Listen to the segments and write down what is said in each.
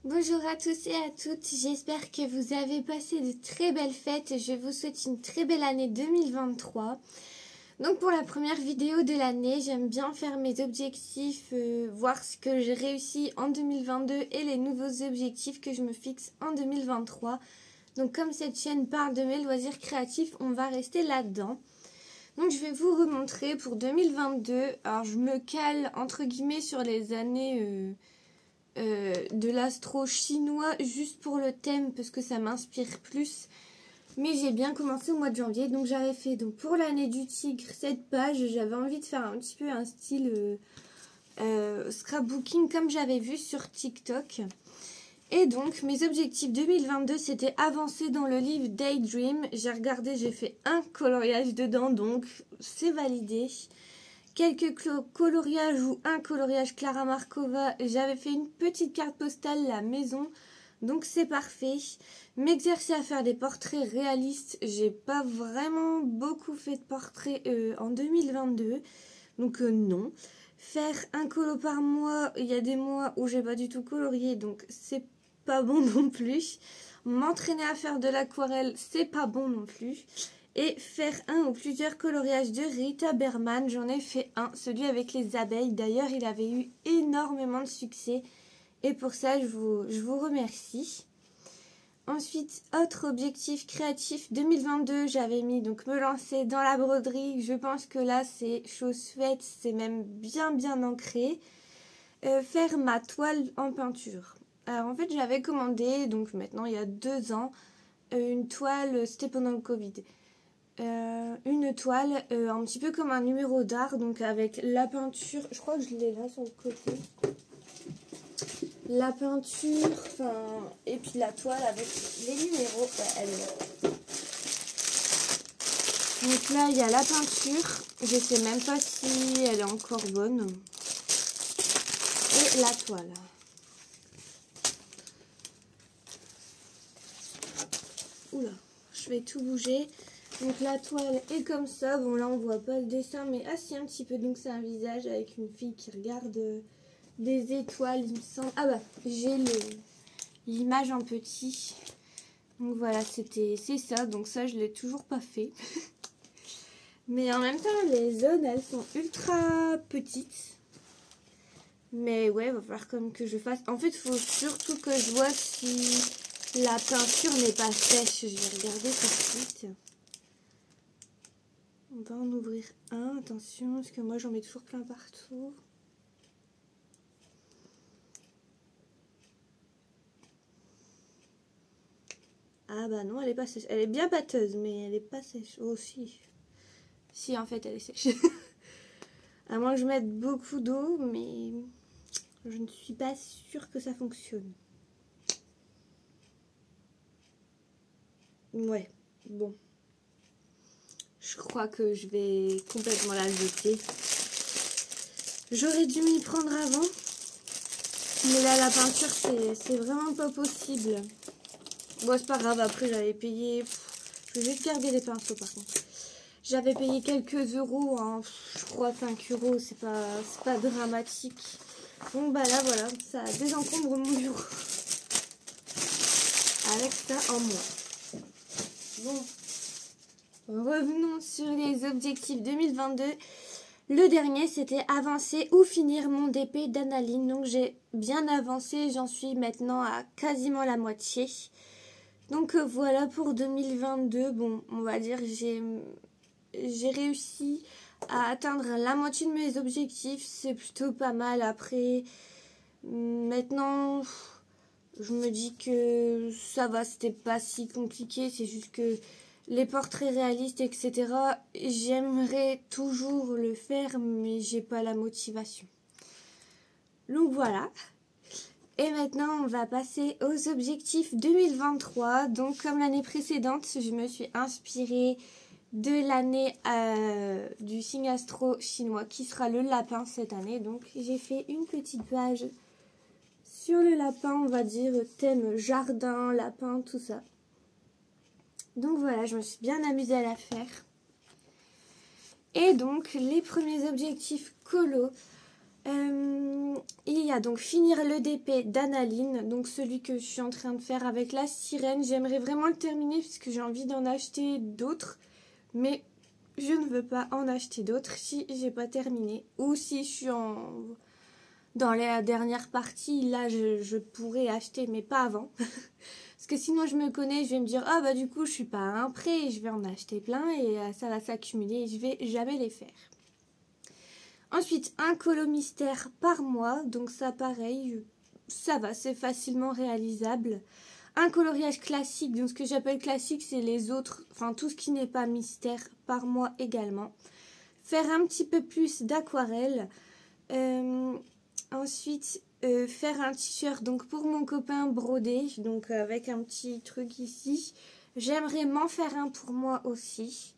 Bonjour à tous et à toutes, j'espère que vous avez passé de très belles fêtes. Je vous souhaite une très belle année 2023. Donc pour la première vidéo de l'année, j'aime bien faire mes objectifs, voir ce que j'ai réussi en 2022 et les nouveaux objectifs que je me fixe en 2023. Donc comme cette chaîne parle de mes loisirs créatifs, on va rester là-dedans. Donc je vais vous remontrer pour 2022. Alors je me cale entre guillemets sur les années de l'astro chinois juste pour le thème parce que ça m'inspire plus. Mais j'ai bien commencé au mois de janvier. Donc j'avais fait pour l'année du tigre cette page. J'avais envie de faire un petit peu un style scrapbooking comme j'avais vu sur TikTok. Et donc mes objectifs 2022 c'était avancer dans le livre Daydream. J'ai regardé, j'ai fait un coloriage dedans donc c'est validé. Quelques coloriages ou un coloriage Clara Markova. J'avais fait une petite carte postale la maison, donc c'est parfait. M'exercer à faire des portraits réalistes. J'ai pas vraiment beaucoup fait de portraits en 2022, donc non. Faire un colo par mois, il y a des mois où j'ai pas du tout colorié, donc c'est pas bon non plus. M'entraîner à faire de l'aquarelle, c'est pas bon non plus. Et faire un ou plusieurs coloriages de Rita Berman. J'en ai fait un, celui avec les abeilles. D'ailleurs, il avait eu énormément de succès. Et pour ça, je vous remercie. Ensuite, autre objectif créatif 2022, j'avais mis donc me lancer dans la broderie. Je pense que là, c'est chose faite. C'est même bien ancré. Faire ma toile en peinture. Alors en fait, j'avais commandé, donc maintenant il y a 2 ans, une toile, c'était pendant le Covid. Une toile un petit peu comme un numéro d'art, donc avec la peinture, je crois que je l'ai là sur le côté, la peinture, et puis la toile avec les numéros, elle est là. Donc là il y a la peinture, je sais même pas si elle est encore bonne, et la toile. Oula, je vais tout bouger. Donc la toile est comme ça. Bon là on voit pas le dessin mais si un petit peu. Donc c'est un visage avec une fille qui regarde des étoiles il me semble. Ah bah j'ai l'image en petit. Donc voilà c'est ça. Donc ça je l'ai toujours pas fait. Mais en même temps les zones elles sont ultra petites. Mais ouais va falloir comme que je fasse. En fait il faut surtout que je vois si la peinture n'est pas sèche. Je vais regarder tout de suite. On va en ouvrir un, attention, parce que moi j'en mets toujours plein partout. Ah bah non, elle est pas sèche. Elle est bien pâteuse, mais elle est pas sèche. Oh si. Si, en fait, elle est sèche. À moins que je mette beaucoup d'eau, mais je ne suis pas sûre que ça fonctionne. Ouais, bon. Je crois que je vais complètement la jeter. J'aurais dû m'y prendre avant. Mais là, la peinture, c'est vraiment pas possible. Bon, c'est pas grave. Après, j'avais payé... Je vais juste garder les pinceaux, par contre. J'avais payé quelques euros, hein. Je crois 5 euros. C'est pas dramatique. Donc, bah là, voilà. Ça désencombre mon bureau. Avec ça en moins. Bon. Revenons sur les objectifs 2022. Le dernier, c'était avancer ou finir mon DP d'analyse. Donc, j'ai bien avancé. J'en suis maintenant à quasiment la moitié. Donc, voilà pour 2022. Bon, on va dire que j'ai réussi à atteindre la moitié de mes objectifs. C'est plutôt pas mal. Après, maintenant, je me dis que ça va. C'était pas si compliqué. C'est juste que les portraits réalistes, etc., j'aimerais toujours le faire, mais j'ai pas la motivation. Donc voilà. Et maintenant, on va passer aux objectifs 2023. Donc, comme l'année précédente, je me suis inspirée de l'année du signe astro chinois, qui sera le lapin cette année. Donc, j'ai fait une petite page sur le lapin, on va dire, thème jardin, lapin, tout ça. Donc voilà, je me suis bien amusée à la faire. Et donc, les premiers objectifs colo. Il y a donc finir l'EDP d'Analine, donc celui que je suis en train de faire avec la sirène. J'aimerais vraiment le terminer puisque j'ai envie d'en acheter d'autres, mais je ne veux pas en acheter d'autres si j'ai pas terminé. Ou si je suis dans la dernière partie, là je pourrais acheter, mais pas avant. Parce que sinon je me connais, je vais me dire ah bah du coup je suis pas à un prêt, je vais en acheter plein et ça va s'accumuler et je vais jamais les faire. Ensuite, un colo mystère par mois, donc ça pareil, ça va, c'est facilement réalisable. Un coloriage classique, donc ce que j'appelle classique, c'est les autres, enfin tout ce qui n'est pas mystère par mois également. Faire un petit peu plus d'aquarelle. Ensuite, faire un t-shirt donc pour mon copain brodé, donc avec un petit truc ici. J'aimerais m'en faire un pour moi aussi.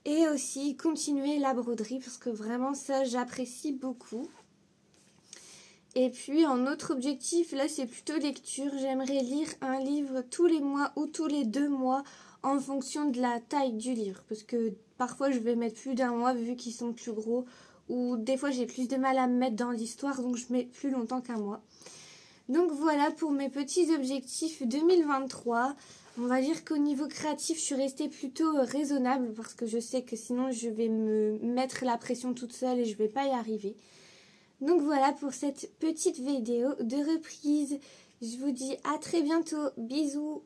Et aussi continuer la broderie parce que vraiment ça j'apprécie beaucoup. Et puis en autre objectif, là c'est plutôt lecture. J'aimerais lire un livre tous les mois ou tous les 2 mois en fonction de la taille du livre. Parce que parfois je vais mettre plus d'1 mois vu qu'ils sont plus gros. Ou des fois j'ai plus de mal à me mettre dans l'histoire donc je mets plus longtemps qu'1 mois. Donc voilà pour mes petits objectifs 2023. On va dire qu'au niveau créatif, je suis restée plutôt raisonnable parce que je sais que sinon je vais me mettre la pression toute seule et je ne vais pas y arriver. Donc voilà pour cette petite vidéo de reprise. Je vous dis à très bientôt. Bisous.